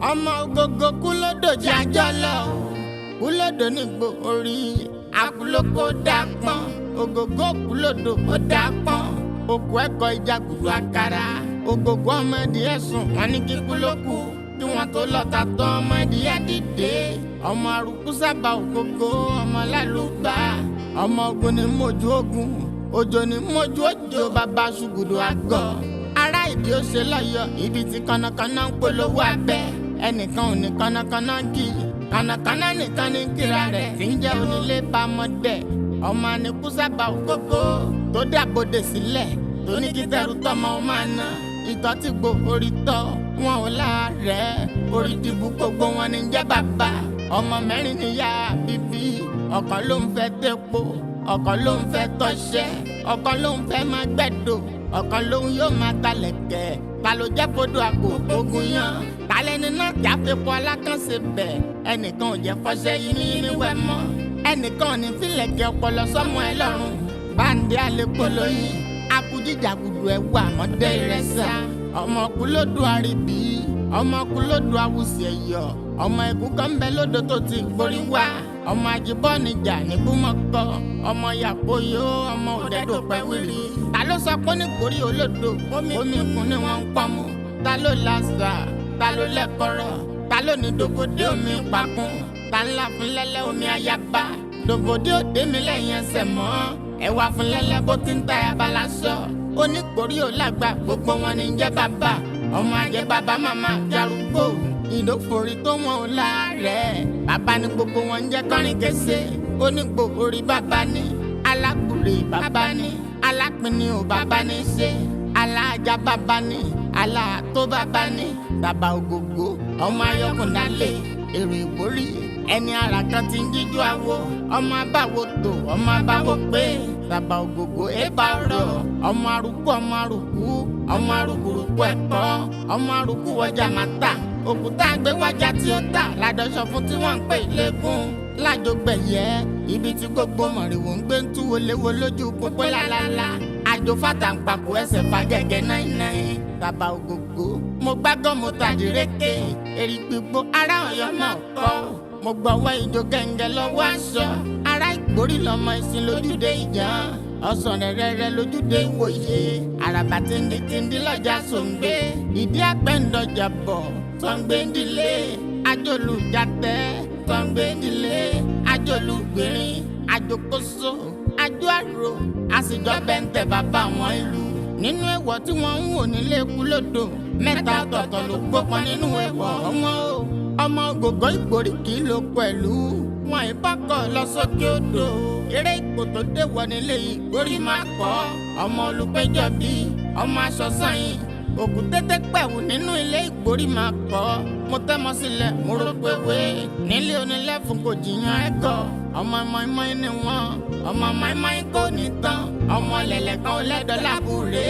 ọmọ Ogogo kúlódò jájọ́lọ́ kúlódò nígbò orí àkúlókò dápọ́n Ogogo kúlódò ó dápọ́n òkú ẹ̀kọ́ ìjàgùdù àkàrà Ogogo ọmọdé ẹ̀sùn wọn ní kíkú ló kù kí wọ́n tó lọ́ta tán ọmọdé ẹ̀ dìde ọmọ arúgbó sábà Ogogo ọmọ lálùbá ọmọ ogun ní mojú ogun òjò ní mojú òjò bàbá ṣùgùdù àgọ́ ará ìdí ó ṣe lọ́yọ̀ ibi tí kànnàkànnà ń polówó abẹ́ ẹnìkan ò ní kànnàkànnà kì í kànnàkànnà nìkan ní kíra rẹ̀ tí ń jẹ́ onílé bámọ́dẹ̀ ọmọ àníkú sábà Ogogo tó dàbòdè sílẹ̀ tó ní kí tẹrù tọmọ máa ná ìtọ́ tí gbò orí tọ́ wọn ò láàárẹ̀ orí dìbò gbogbo wọn ní jẹ́ bàbá ọmọ mẹ́rin níyà bíbí ọ̀kan ló ń fẹ́ tẹ́po ọ̀kan ló ń fẹ́ tọ́ṣẹ́ ọ̀kan ló ń fẹ́ máa gbẹ̀dọ̀ ọ̀kan lóhun yóò máa talẹ̀kẹ̀ ta ló jẹ́ fodò àpò ogun yan talẹ́ni náà tí a fi pọ̀ alákànṣe bẹ̀ ẹnìkan ò jẹ́ fọṣẹ́ yín wẹ́ mọ́ ẹnìkan ò ní fìlẹ̀kẹ̀ ọpọlọ sọ́mọ ẹ lọ́rùn báńdé àlékòló yìí akudíjàgùdù ẹ̀ wà mọ́dé ìrẹsà ọmọ kúlódù àríbí ọmọ kúlódù àwùsì ẹ̀yọ̀ ọmọ ẹ̀kú kan bẹ lódò tó ti gborí wá ọmọ ajibọ́nìjà ní búmọ̀kọ ọmọ yàpòyò ọmọ òdẹ́dọ̀ pẹ̀wìrì ta ló sọ pé nítorí olódò omi kún ni wọ́n ń pọ́nmú ta ló lásà ta ló lẹ́kọ̀rọ̀ ta ló ní dògòdé omi pàkún ta ńlá fún lẹ́lẹ́ omi ayaba dògòdé òde mi lẹ́yìn ẹsẹ̀ mọ́ ẹ̀wà fún lẹ́lẹ́ bó ti ń ta abala sọ oníkórí ò lágbà gbogbo wọn ní jẹ́ bàbá ọmọ ajẹ́ bàbá màmá jarúgbó ìdókòrí tó wọn ò láàrẹ̀ bàbá ní gbogbo wọn ń jẹ́ kọrin kése onígbò orí bàbá ní alákùrè bàbá ní alápinni ò bàbá ní ṣe aláàjà bàbá ní aláàtó bàbá ní bàbá Ogogo ọmọ ayọkùnlálẹ èrò ìwórí ẹni ara kan ti ń jíjú àwo ọmọ abáwo tó ọmọ abáwo pé bàbá Ogogo ẹ̀bà ọ̀rọ̀ ọmọ arúgbó ọmọ arúgbùrúkú ẹ̀kọ́ ọmọ arúgbó wọjà máta òkúta àgbéwájà tí ó tà ládọ́sọ fún tí wọ́n ń pè lẹ́gùn lájọgbẹ̀yẹ ibi tí gbogbo mọ̀rìwò ń gbé ń tú wọléwọ lójú pópó lálálá àjò fàtàǹpàkò ẹsẹ̀ fàgẹ́gẹ́ náírà bàbá Ogogo mo gbágọ́ mo tàdíreke èrì gbogbo ará Ọ̀yọ́ náà kọ́ mo gbọ́wọ́ ìjó gẹ́ngẹ́ lọ́wọ́ aṣọ ará Ìgbórí lọ́mọ ìsìn lójúde ìjà ọ̀sán rẹ̀rẹ̀ lójúde ìwòye àràbà tìǹdìtìǹdì lọ́jà sòǹgbé ìdí àpẹ́ńdọ̀jà bọ̀ sọ̀ǹgbẹ́ndìlé àjòlùjàtẹ́ sọ̀ǹgbẹ́ndìlé àjòlùgbìrín àjòkóso àjò àrò àsìjọ́ bẹ́ńtẹ̀ bàbá wọn ìlú nínú ẹ̀wọ̀ tí wọ́n ń wò nílé kúlódò mẹ́ta ọ̀tọ̀ọ̀tọ̀ ló gbópọn nínú ẹ̀wọ̀ wọn o ọmọ Ogogo Ìgbòrí kì í lò pẹ̀lú wọn ìbákọ̀ lọ sókè odò eré ipò tó dé wọ nílé Ìgbòrí máa kọ́ ọmọ olùpẹ̀jọ́ bíi ọmọ aṣọ sẹ́yìn òkú tètè pẹ̀wù nínú ilé Ìgbòrí máa kọ́ mo tẹ́mọ sílẹ̀ mo rò pé wé nílé onílẹ̀ fún kò jiyàn ẹ̀kọ́ ọmọ mọ́ínmọ́ín ni wọ́n ọmọ mọ́ínmọ́ín kò ní tán ọmọ lẹ̀lẹ̀ kan lẹ́dọ̀ lábúrè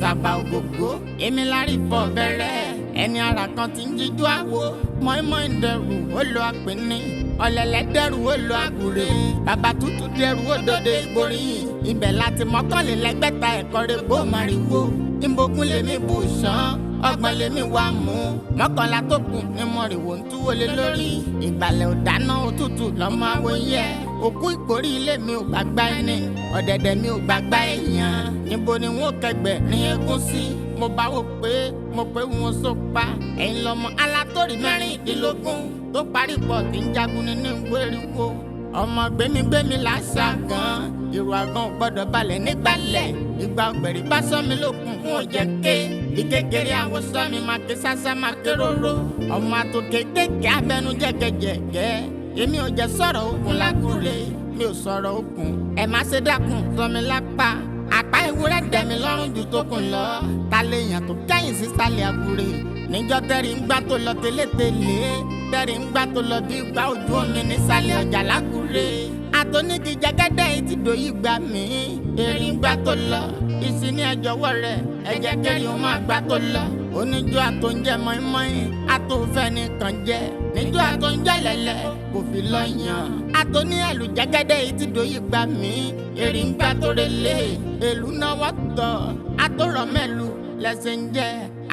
bàbá Ogogo èmi lárí fọ bẹ̀rẹ̀ ẹni ara kan ti ń jíjú àwo mọ́ínmọ́ín dẹrù ó lọ àpínní ọ̀lẹ̀lẹ̀ dẹrù ó lọ àgùrè bàbá tútù dẹrù ó dòde Ìgbòrí ibẹ̀ láti mọ́kànlélẹ́gbẹ̀ta ẹ̀kọ́ rẹ̀ bó mariwo ìbòkun lèmi bù sàn ọgbọ̀n lèmi wà mú mọ́kànlá tó kù ní mọ̀rìwò ń túwọlé lórí ìgbàlẹ̀ òdáná òtútù lọ́mọ àwòyẹ òkú Ìgbòrí ilé mi ò gbàgbá ẹni ọ̀dẹ̀dẹ̀ mi ò gbàgbá èèyàn níbo ni wọn ò kẹgbẹ́ rin eégún sí mo bá wò pé wọn so pa ẹ̀yin lọ́mọ alátòrí mẹ́rìndínlógún tó parí pọ̀ tí ń jagun nínú ìgbèríko ọmọ gbémigbémi làṣà gan ìrù àgàn ò gbọ́dọ̀ balẹ̀ nígbàlẹ̀ ìgbà ọ̀gbẹ̀rì bá sọ mi lókun fún òjẹ́ ké ìkékeré àwòsàn mi máa ké sásá máa ké róró ọmọ àtò kékèké abẹnú jẹ́gẹ́jẹ́gẹ́ èmi ò jẹ́ sọ̀rọ̀ òkun lágùrè mi ò sọ̀rọ̀ òkun ẹ̀ má ṣe dákun sọ mi lápá àpá ewúrẹ́ dẹ̀mí lọ́rùn ju tó kùn lọ ta lè yàn tó kẹ́yìn sí sálẹ̀ àgùrè níjọ́ tẹ́rì ń gbá tó lọ tẹ́lẹ̀tẹ́lẹ̀ tẹ́rì ń gbá tó lọ bí gbá ojú omi nísàlẹ̀ ọjà lágùrè àtọ́níkì jẹ́gẹ́dẹ́ yìí ti dòyí gbà mí èrì ń gbá tó lọ ìsìn ní ẹjọ́wọ́ rẹ̀ ẹ̀jẹ̀ kẹ́rì ó máa gbá tó lọ oníjọ́ àtọ́njẹ mọ́ínmọ́ín àtòfẹ́ nìkan jẹ́ níjọ́ àtọ́njẹ lẹ́lẹ́ kò fi lọ yàn àtọ́ní ẹ̀lú jẹ́gẹ́dẹ́ yìí ti dòyí gbà mí èrì ń gbá tó relé èlú náà wọ́ tọ̀ àtọ́rọ̀ mẹ́lu lẹ́sẹ̀ ń jẹ́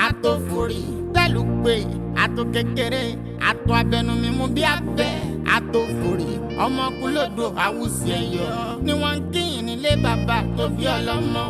àtòfòrì tẹ́lù pé àtò kékeré àtò abẹnú mímú bí abẹ àtò fòrè ọmọ kú lódò àwùsí ẹyọ ni wọ́n ń kíyìn nílé bàbá tó bí ọlọ́mọ.